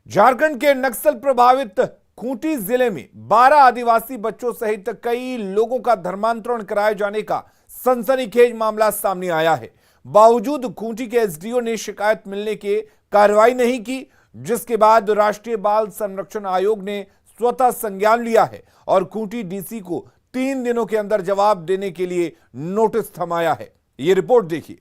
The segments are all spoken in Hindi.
झारखंड के नक्सल प्रभावित खूंटी जिले में 12 आदिवासी बच्चों सहित कई लोगों का धर्मांतरण कराए जाने का सनसनीखेज मामला सामने आया है। बावजूद खूंटी के एसडीओ ने शिकायत मिलने के कार्रवाई नहीं की, जिसके बाद राष्ट्रीय बाल संरक्षण आयोग ने स्वतः संज्ञान लिया है और खूंटी डीसी को 3 दिनों के अंदर जवाब देने के लिए नोटिस थमाया है। ये रिपोर्ट देखिए।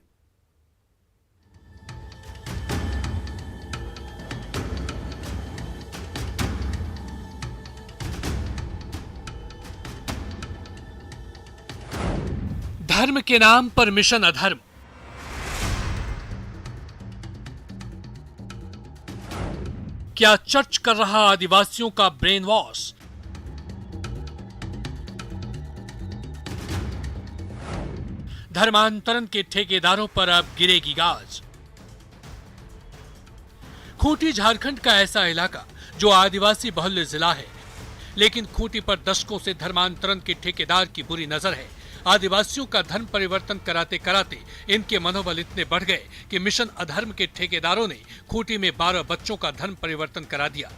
धर्म के नाम पर मिशन अधर्म। क्या चर्च कर रहा आदिवासियों का ब्रेन वॉश? धर्मांतरण के ठेकेदारों पर अब गिरेगी गाज। खूंटी झारखंड का ऐसा इलाका जो आदिवासी बहुल्य जिला है, लेकिन खूंटी पर दशकों से धर्मांतरण के ठेकेदार की बुरी नजर है। आदिवासियों का धर्म परिवर्तन कराते कराते इनके मनोबल इतने बढ़ गए कि मिशन अधर्म के ठेकेदारों ने खूंटी में 12 बच्चों का धर्म परिवर्तन करा दिया,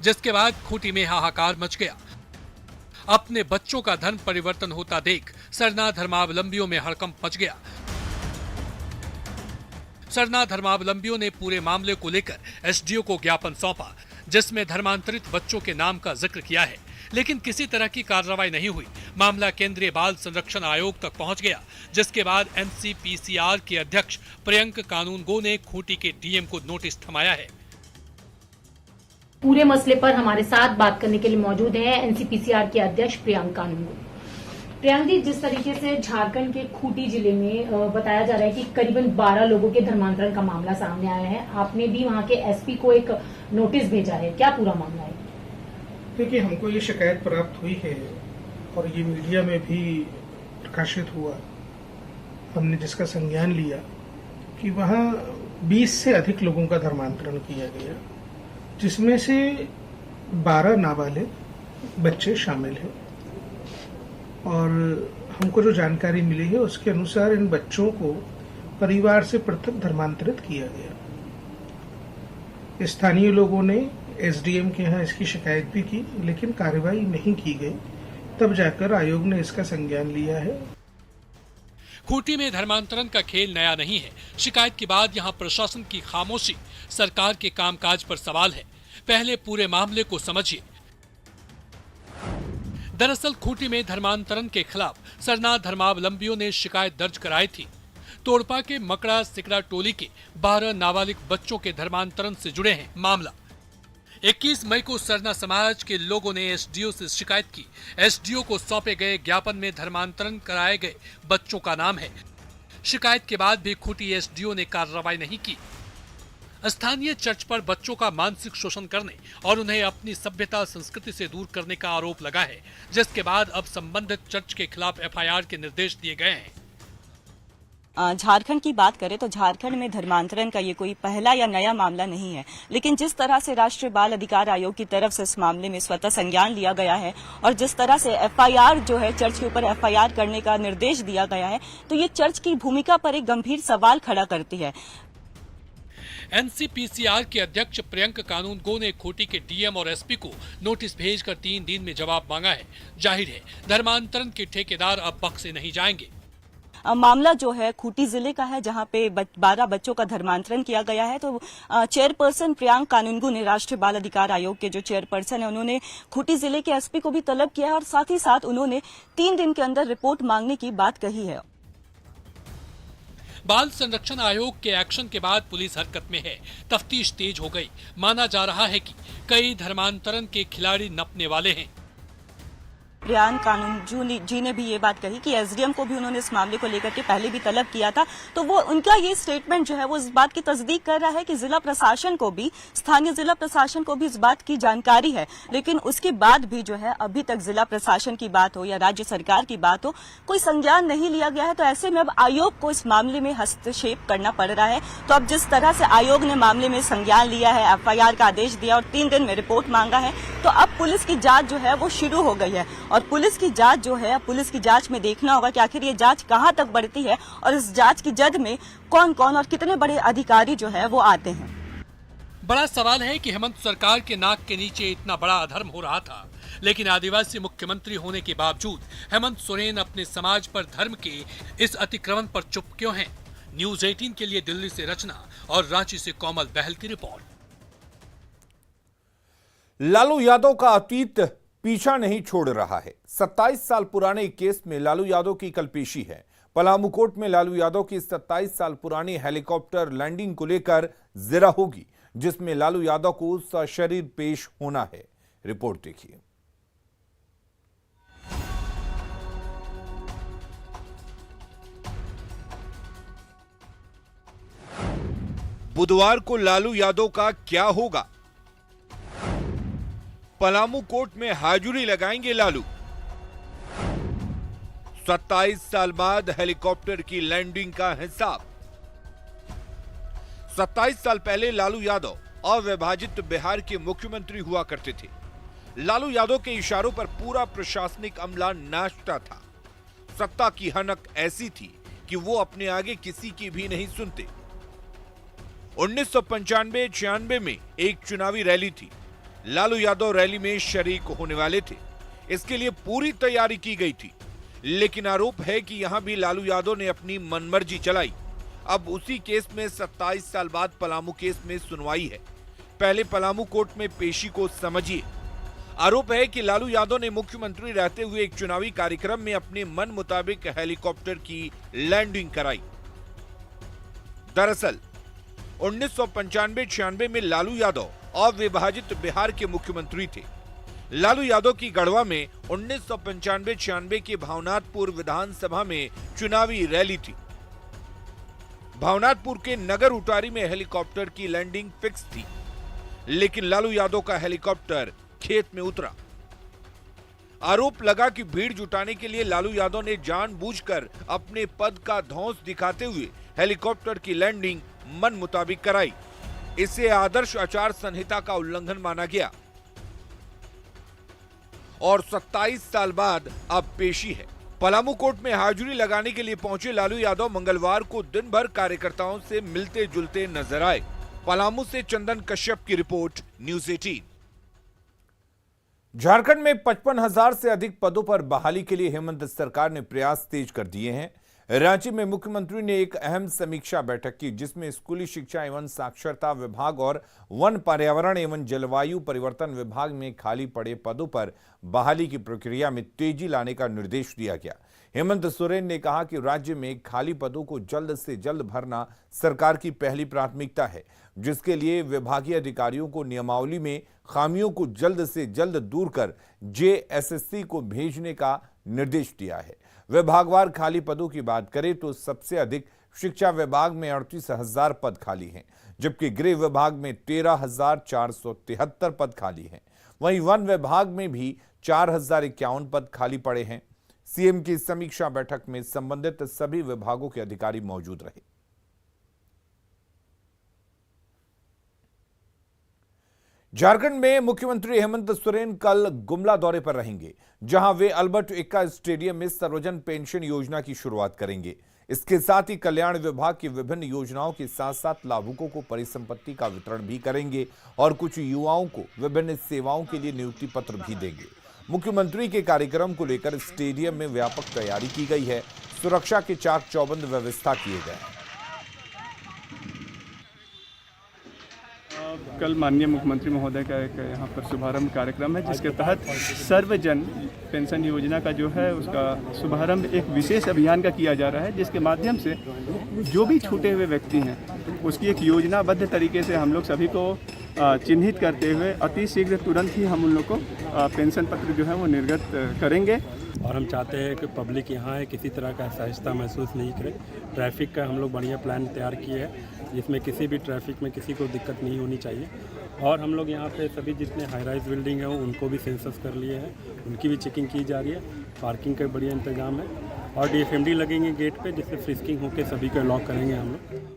जिसके बाद खूंटी में हाहाकार मच गया। अपने बच्चों का धर्म परिवर्तन होता देख सरना धर्मावलंबियों में हड़कंप मच गया। सरना धर्मावलंबियों ने पूरे मामले को लेकर एसडीओ को ज्ञापन सौंपा, जिसमें धर्मांतरित बच्चों के नाम का जिक्र किया है, लेकिन किसी तरह की कार्रवाई नहीं हुई। मामला केंद्रीय बाल संरक्षण आयोग तक पहुंच गया, जिसके बाद एनसीपीसीआर के अध्यक्ष प्रियंक कानूनगो ने खूंटी के डीएम को नोटिस थमाया है। पूरे मसले पर हमारे साथ बात करने के लिए मौजूद हैं एनसीपीसीआर के अध्यक्ष प्रियंक कानूनगो। प्रियंक जी, जिस तरीके से झारखंड के खूंटी जिले में बताया जा रहा है कि करीबन 12 लोगों के धर्मांतरण का मामला सामने आया है, आपने भी वहां के एसपी को एक नोटिस भेजा है, क्या पूरा मामला है? देखिए, हमको ये शिकायत प्राप्त हुई है और ये मीडिया में भी प्रकाशित हुआ, हमने जिसका संज्ञान लिया कि वहाँ 20 से अधिक लोगों का धर्मांतरण किया गया, जिसमें से 12 नाबालिग बच्चे शामिल हैं। और हमको जो जानकारी मिली है उसके अनुसार इन बच्चों को परिवार से पृथक धर्मांतरित किया गया। स्थानीय लोगों ने एसडीएम के यहाँ इसकी शिकायत भी की, लेकिन कार्रवाई नहीं की गई। तब जाकर आयोग ने इसका संज्ञान लिया है। खूंटी में धर्मांतरण का खेल नया नहीं है। शिकायत के बाद यहां प्रशासन की खामोशी सरकार के कामकाज पर सवाल है। पहले पूरे मामले को समझिए। दरअसल खूंटी में धर्मांतरण के खिलाफ सरना धर्मावलंबियों ने शिकायत दर्ज कराई थी। तोड़पा के मकड़ा सिकड़ा टोली के 12 नाबालिग बच्चों के धर्मांतरण से जुड़े हैं मामला। 21 मई को सरना समाज के लोगों ने एसडीओ से शिकायत की। एसडीओ को सौंपे गए ज्ञापन में धर्मांतरण कराए गए बच्चों का नाम है। शिकायत के बाद भी खूंटी एसडीओ ने कार्रवाई नहीं की। स्थानीय चर्च पर बच्चों का मानसिक शोषण करने और उन्हें अपनी सभ्यता संस्कृति से दूर करने का आरोप लगा है, जिसके बाद अब संबंधित चर्च के खिलाफ एफआईआर के निर्देश दिए गए हैं। झारखंड की बात करें तो झारखंड में धर्मांतरण का ये कोई पहला या नया मामला नहीं है, लेकिन जिस तरह से राष्ट्रीय बाल अधिकार आयोग की तरफ से इस मामले में स्वतः संज्ञान लिया गया है और जिस तरह से एफआईआर जो है चर्च के ऊपर एफआईआर करने का निर्देश दिया गया है, तो ये चर्च की भूमिका पर एक गंभीर सवाल खड़ा करती है। एनसीपीसीआर के अध्यक्ष प्रियंक कानूनगो ने खूंटी के डीएम और एसपी को नोटिस भेजकर 3 दिन में जवाब मांगा है। जाहिर है धर्मांतरण के ठेकेदार अब बख्शे नहीं जाएंगे। मामला जो है खूंटी जिले का है, जहां पे 12 बच्चों का धर्मांतरण किया गया है। तो चेयरपर्सन प्रियंक कानूनगो ने, राष्ट्रीय बाल अधिकार आयोग के जो चेयरपर्सन है, उन्होंने खूंटी जिले के एसपी को भी तलब किया है और साथ ही साथ उन्होंने 3 दिन के अंदर रिपोर्ट मांगने की बात कही है। बाल संरक्षण आयोग के एक्शन के बाद पुलिस हरकत में है। तफ्तीश तेज हो गई। माना जा रहा है कि कई धर्मांतरण के खिलाड़ी नपने वाले हैं। प्रियंक कानूनगो जी ने भी ये बात कही कि एसडीएम को भी उन्होंने इस मामले को लेकर के पहले भी तलब किया था, तो वो उनका ये स्टेटमेंट जो है वो इस बात की तस्दीक कर रहा है कि जिला प्रशासन को भी, स्थानीय जिला प्रशासन को भी इस बात की जानकारी है, लेकिन उसके बाद भी जो है अभी तक जिला प्रशासन की बात हो या राज्य सरकार की बात हो, कोई संज्ञान नहीं लिया गया है। तो ऐसे में अब आयोग को इस मामले में हस्तक्षेप करना पड़ रहा है। तो अब जिस तरह से आयोग ने मामले में संज्ञान लिया है, एफआईआर का आदेश दिया और 3 दिन में रिपोर्ट मांगा है, तो अब पुलिस की जांच जो है वो शुरू हो गई है। और पुलिस की जांच जो है, पुलिस की जांच में देखना होगा कि आखिर ये जांच कहां तक बढ़ती है और इस जांच की जद में कौन कौन और कितने बड़े अधिकारी जो है वो आते हैं। बड़ा सवाल है कि हेमंत सरकार के नाक के नीचे इतना बड़ा अधर्म हो रहा था, लेकिन आदिवासी मुख्यमंत्री होने के बावजूद हेमंत सोरेन अपने समाज पर धर्म के इस अतिक्रमण पर चुप क्यों हैं? न्यूज 18 के लिए दिल्ली से रचना और रांची से कोमल बहल की रिपोर्ट। लालू यादव का अतीत पीछा नहीं छोड़ रहा है। 27 साल पुराने एक केस में लालू यादव की कल पेशी है। पलामू कोर्ट में लालू यादव की 27 साल पुरानी हेलीकॉप्टर लैंडिंग को लेकर जिरा होगी, जिसमें लालू यादव को सशरीर पेश होना है। रिपोर्ट देखिए। बुधवार को लालू यादव का क्या होगा? पलामू कोर्ट में हाजिरी लगाएंगे लालू। 27 साल बाद हेलीकॉप्टर की लैंडिंग का हिसाब। 27 साल पहले लालू यादव अविभाजित बिहार के मुख्यमंत्री हुआ करते थे। लालू यादव के इशारों पर पूरा प्रशासनिक अमला नाचता था। सत्ता की हनक ऐसी थी कि वो अपने आगे किसी की भी नहीं सुनते। 1995-96 में एक चुनावी रैली थी। लालू यादव रैली में शरीक होने वाले थे। इसके लिए पूरी तैयारी की गई थी, लेकिन आरोप है कि यहां भी लालू यादव ने अपनी मनमर्जी चलाई। अब उसी केस में 27 साल बाद पलामू केस में सुनवाई है। पहले पलामू कोर्ट में पेशी को समझिए। आरोप है कि लालू यादव ने मुख्यमंत्री रहते हुए एक चुनावी कार्यक्रम में अपने मन मुताबिक हेलीकॉप्टर की लैंडिंग कराई। दरअसल 1995-96 में लालू यादव अविभाजित बिहार के मुख्यमंत्री थे। लालू यादव की गढ़वा में 1995-96 के भावनाथपुर विधानसभा में चुनावी रैली थी। भावनाथपुर के नगर उटारी में हेलीकॉप्टर की लैंडिंग फिक्स थी, लेकिन लालू यादव का हेलीकॉप्टर खेत में उतरा। आरोप लगा कि भीड़ जुटाने के लिए लालू यादव ने जानबूझकर अपने पद का धौंस दिखाते हुए हेलीकॉप्टर की लैंडिंग मन मुताबिक कराई। इसे आदर्श आचार संहिता का उल्लंघन माना गया और 27 साल बाद अब पेशी है। पलामू कोर्ट में हाजिरी लगाने के लिए पहुंचे लालू यादव मंगलवार को दिन भर कार्यकर्ताओं से मिलते जुलते नजर आए। पलामू से चंदन कश्यप की रिपोर्ट, न्यूज 18। झारखंड में 55,000 से अधिक पदों पर बहाली के लिए हेमंत सरकार ने प्रयास तेज कर दिए हैं। रांची में मुख्यमंत्री ने एक अहम समीक्षा बैठक की, जिसमें स्कूली शिक्षा एवं साक्षरता विभाग और वन पर्यावरण एवं जलवायु परिवर्तन विभाग में खाली पड़े पदों पर बहाली की प्रक्रिया में तेजी लाने का निर्देश दिया गया। हेमंत सोरेन ने कहा कि राज्य में खाली पदों को जल्द से जल्द भरना सरकार की पहली प्राथमिकता है, जिसके लिए विभागीय अधिकारियों को नियमावली में खामियों को जल्द से जल्द दूर कर JSSC को भेजने का निर्देश दिया है। विभागवार खाली पदों की बात करें तो सबसे अधिक शिक्षा विभाग में 38,000 पद खाली हैं, जबकि गृह विभाग में 13,473 पद खाली हैं। वहीं वन विभाग में भी 4,051 पद खाली पड़े हैं। सीएम की समीक्षा बैठक में संबंधित सभी विभागों के अधिकारी मौजूद रहे। झारखंड में मुख्यमंत्री हेमंत सोरेन कल गुमला दौरे पर रहेंगे, जहां वे अल्बर्ट एक्का स्टेडियम में सर्वजन पेंशन योजना की शुरुआत करेंगे। इसके साथ ही कल्याण विभाग की विभिन्न योजनाओं के साथ साथ लाभुकों को परिसंपत्ति का वितरण भी करेंगे और कुछ युवाओं को विभिन्न सेवाओं के लिए नियुक्ति पत्र भी देंगे। मुख्यमंत्री के कार्यक्रम को लेकर स्टेडियम में व्यापक तैयारी की गई है। सुरक्षा के चाक चौबंद व्यवस्था किए गए हैं। कल माननीय मुख्यमंत्री महोदय का एक यहाँ पर शुभारंभ कार्यक्रम है, जिसके तहत सर्वजन पेंशन योजना का जो है उसका शुभारंभ एक विशेष अभियान का किया जा रहा है, जिसके माध्यम से जो भी छूटे हुए व्यक्ति हैं उसकी एक योजनाबद्ध तरीके से हम लोग सभी को चिन्हित करते हुए अति शीघ्र तुरंत ही हम उन लोग को पेंशन पत्र जो है वो निर्गत करेंगे। और हम चाहते हैं कि पब्लिक यहाँ है किसी तरह का असहजता महसूस नहीं करे। ट्रैफिक का हम लोग बढ़िया प्लान तैयार किए हैं, जिसमें किसी भी ट्रैफिक में किसी को दिक्कत नहीं होनी चाहिए। और हम लोग यहाँ पे सभी जितने हाई राइज बिल्डिंग हैं उनको भी सेंसस कर लिए हैं, उनकी भी चेकिंग की जा रही है। पार्किंग का बढ़िया इंतजाम है और DFMD लगेंगे गेट पे, जिससे फ्रिस्किंग होकर सभी को लॉक करेंगे हम लोग।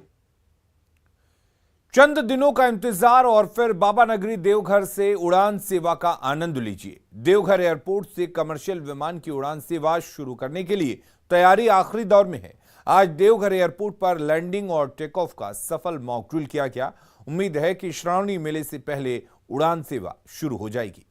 चंद दिनों का इंतजार और फिर बाबा नगरी देवघर से उड़ान सेवा का आनंद लीजिए। देवघर एयरपोर्ट से कमर्शियल विमान की उड़ान सेवा शुरू करने के लिए तैयारी आखिरी दौर में है। आज देवघर एयरपोर्ट पर लैंडिंग और टेक ऑफ का सफल मॉक ड्रिल किया गया। उम्मीद है कि श्रावणी मेले से पहले उड़ान सेवा शुरू हो जाएगी।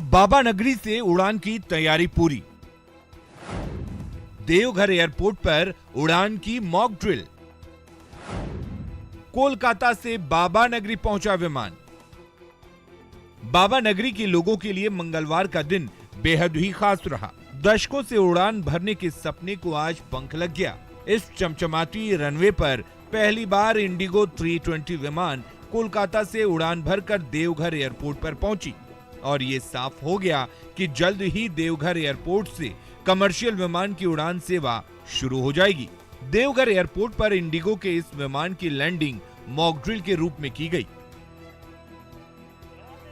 बाबा नगरी से उड़ान की तैयारी पूरी। देवघर एयरपोर्ट पर उड़ान की मॉक ड्रिल। कोलकाता से बाबा नगरी पहुंचा विमान। बाबा नगरी के लोगों के लिए मंगलवार का दिन बेहद ही खास रहा। दशकों से उड़ान भरने के सपने को आज पंख लग गया। इस चमचमाती रनवे पर पहली बार इंडिगो 320 विमान कोलकाता से उड़ान भरकर देवघर एयरपोर्ट पर पहुंची और ये साफ हो गया कि जल्द ही देवघर एयरपोर्ट से कमर्शियल विमान की उड़ान सेवा शुरू हो जाएगी। देवघर एयरपोर्ट पर इंडिगो के इस विमान की लैंडिंग मॉक ड्रिल के रूप में की गई।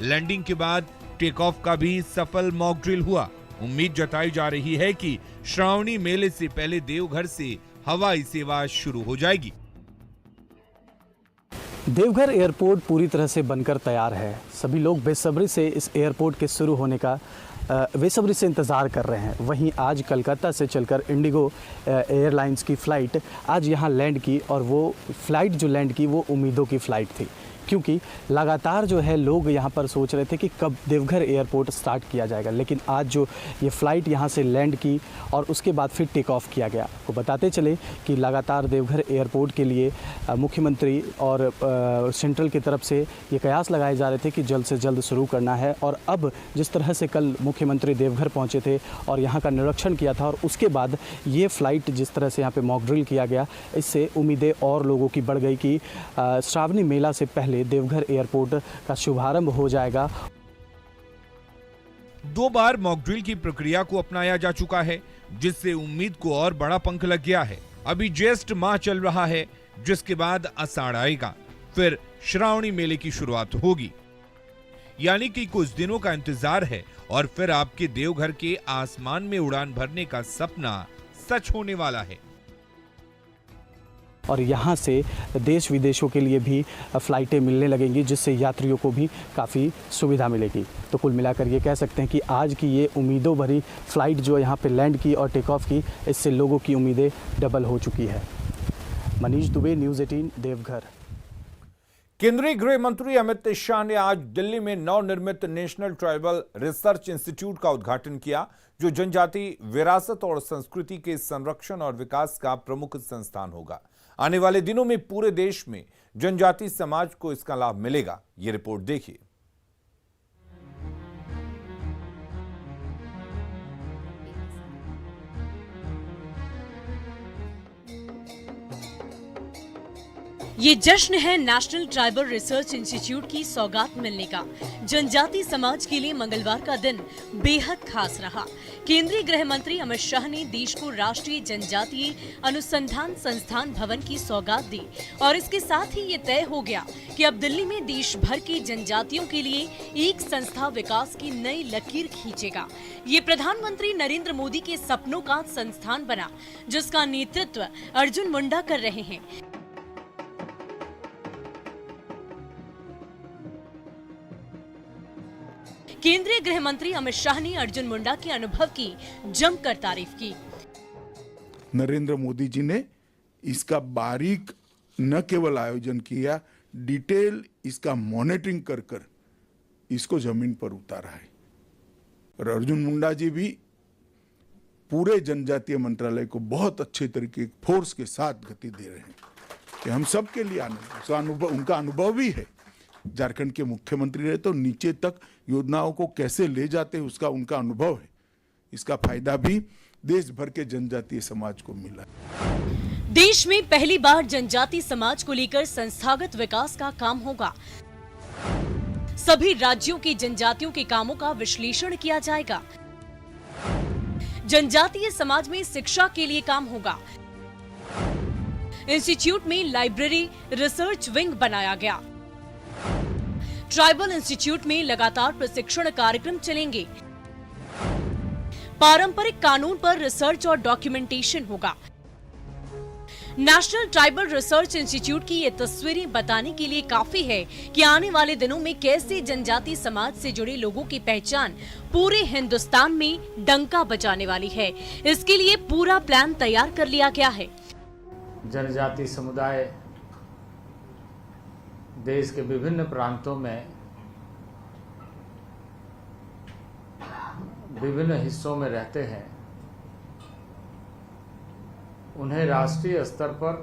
लैंडिंग के बाद टेक ऑफ का भी सफल मॉक ड्रिल हुआ। उम्मीद जताई जा रही है कि श्रावणी मेले से पहले देवघर से हवाई सेवा शुरू हो जाएगी। देवघर एयरपोर्ट पूरी तरह से बनकर तैयार है। सभी लोग बेसब्री से इस एयरपोर्ट के शुरू होने का बेसब्री से इंतज़ार कर रहे हैं। वहीं आज कलकत्ता से चलकर इंडिगो एयरलाइंस की फ़्लाइट आज यहां लैंड की और वो फ़्लाइट जो लैंड की वो उम्मीदों की फ़्लाइट थी, क्योंकि लगातार जो है लोग यहाँ पर सोच रहे थे कि कब देवघर एयरपोर्ट स्टार्ट किया जाएगा। लेकिन आज जो ये फ़्लाइट यहाँ से लैंड की और उसके बाद फिर टेक ऑफ किया गया। वो बताते चले कि लगातार देवघर एयरपोर्ट के लिए मुख्यमंत्री और सेंट्रल की तरफ से ये कयास लगाए जा रहे थे कि जल्द से जल्द शुरू करना है। और अब जिस तरह से कल मुख्यमंत्री देवघर पहुँचे थे और यहाँ का निरीक्षण किया था और उसके बाद ये फ़्लाइट जिस तरह से यहाँ पर मॉक ड्रिल किया गया, इससे उम्मीदें और लोगों की बढ़ गई कि श्रावणी मेला से पहले देवघर एयरपोर्ट का शुभारंभ हो जाएगा। 2 बार मॉक ड्रिल की प्रक्रिया को अपनाया जा चुका है, जिससे उम्मीद को और बड़ा पंख लग गया है। अभी ज्येष्ठ माह चल रहा है, जिसके बाद आषाढ़ आएगा, फिर श्रावणी मेले की शुरुआत होगी। यानी कि कुछ दिनों का इंतजार है और फिर आपके देवघर के आसमान में उड़ान भरने का सपना सच होने वाला है। और यहाँ से देश विदेशों के लिए भी फ़्लाइटें मिलने लगेंगी, जिससे यात्रियों को भी काफ़ी सुविधा मिलेगी। तो कुल मिलाकर ये कह सकते हैं कि आज की ये उम्मीदों भरी फ़्लाइट जो यहाँ पे लैंड की और टेक ऑफ की, इससे लोगों की उम्मीदें डबल हो चुकी है। मनीष दुबे, न्यूज़ 18, देवघर। केंद्रीय गृह मंत्री अमित शाह ने आज दिल्ली में नवनिर्मित नेशनल ट्राइबल रिसर्च इंस्टीट्यूट का उद्घाटन किया, जो जनजाति विरासत और संस्कृति के संरक्षण और विकास का प्रमुख संस्थान होगा। आने वाले दिनों में पूरे देश में जनजाति समाज को इसका लाभ मिलेगा। ये रिपोर्ट देखिए। ये जश्न है नेशनल ट्राइबल रिसर्च इंस्टीट्यूट की सौगात मिलने का। जनजाति समाज के लिए मंगलवार का दिन बेहद खास रहा। केंद्रीय गृह मंत्री अमित शाह ने देश को राष्ट्रीय जनजातीय अनुसंधान संस्थान भवन की सौगात दी और इसके साथ ही ये तय हो गया कि अब दिल्ली में देश भर की जनजातियों के लिए एक संस्था विकास की नई लकीर खींचेगा। ये प्रधानमंत्री नरेंद्र मोदी के सपनों का संस्थान बना, जिसका नेतृत्व अर्जुन मुंडा कर रहे हैं। केंद्रीय गृह मंत्री अमित शाह ने अर्जुन मुंडा के अनुभव की जमकर तारीफ की। नरेंद्र मोदी जी ने इसका बारीक न केवल आयोजन किया, डिटेल इसका मॉनिटरिंग कर कर इसको जमीन पर उतारा है। और अर्जुन मुंडा जी भी पूरे जनजातीय मंत्रालय को बहुत अच्छे तरीके फोर्स के साथ गति दे रहे हैं कि हम सब के लिए उनका अनुभव भी है। झारखंड के मुख्यमंत्री रहे तो नीचे तक योजनाओं को कैसे ले जाते हैं उसका उनका अनुभव है। इसका फायदा भी देश भर के जनजातीय समाज को मिला। देश में पहली बार जनजाति समाज को लेकर संस्थागत विकास का काम होगा। सभी राज्यों के जनजातियों के कामों का विश्लेषण किया जाएगा। जनजातीय समाज में शिक्षा के लिए काम होगा। इंस्टीट्यूट में लाइब्रेरी, रिसर्च विंग बनाया गया। ट्राइबल इंस्टीट्यूट में लगातार प्रशिक्षण कार्यक्रम चलेंगे। पारंपरिक कानून पर रिसर्च और डॉक्यूमेंटेशन होगा। नेशनल ट्राइबल रिसर्च इंस्टीट्यूट की ये तस्वीरें बताने के लिए काफी है कि आने वाले दिनों में कैसे जनजाति समाज से जुड़े लोगों की पहचान पूरे हिंदुस्तान में डंका बजाने वाली है। इसके लिए पूरा प्लान तैयार कर लिया गया है। जनजाति समुदाय देश के विभिन्न प्रांतों में विभिन्न हिस्सों में रहते हैं। उन्हें राष्ट्रीय स्तर पर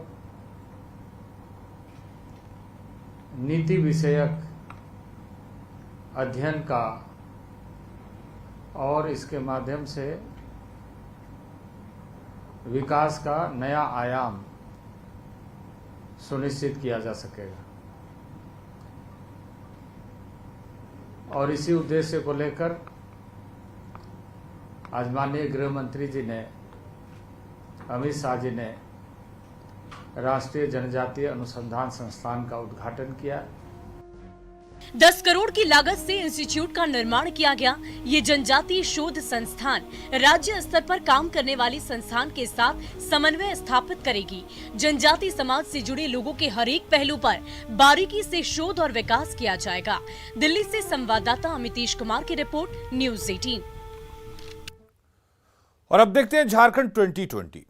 नीति विषयक अध्ययन का और इसके माध्यम से विकास का नया आयाम सुनिश्चित किया जा सकेगा। और इसी उद्देश्य को लेकर आज माननीय गृह मंत्री जी ने, अमित शाह जी ने राष्ट्रीय जनजातीय अनुसंधान संस्थान का उद्घाटन किया। 10 करोड़ की लागत से इंस्टीट्यूट का निर्माण किया गया। ये जनजातीय शोध संस्थान राज्य स्तर पर काम करने वाली संस्थान के साथ समन्वय स्थापित करेगी। जनजाति समाज से जुड़े लोगों के हर एक पहलू पर बारीकी से शोध और विकास किया जाएगा। दिल्ली से संवाददाता अमितेश कुमार की रिपोर्ट, न्यूज़ 18। और अब देखते हैं झारखंड 2020।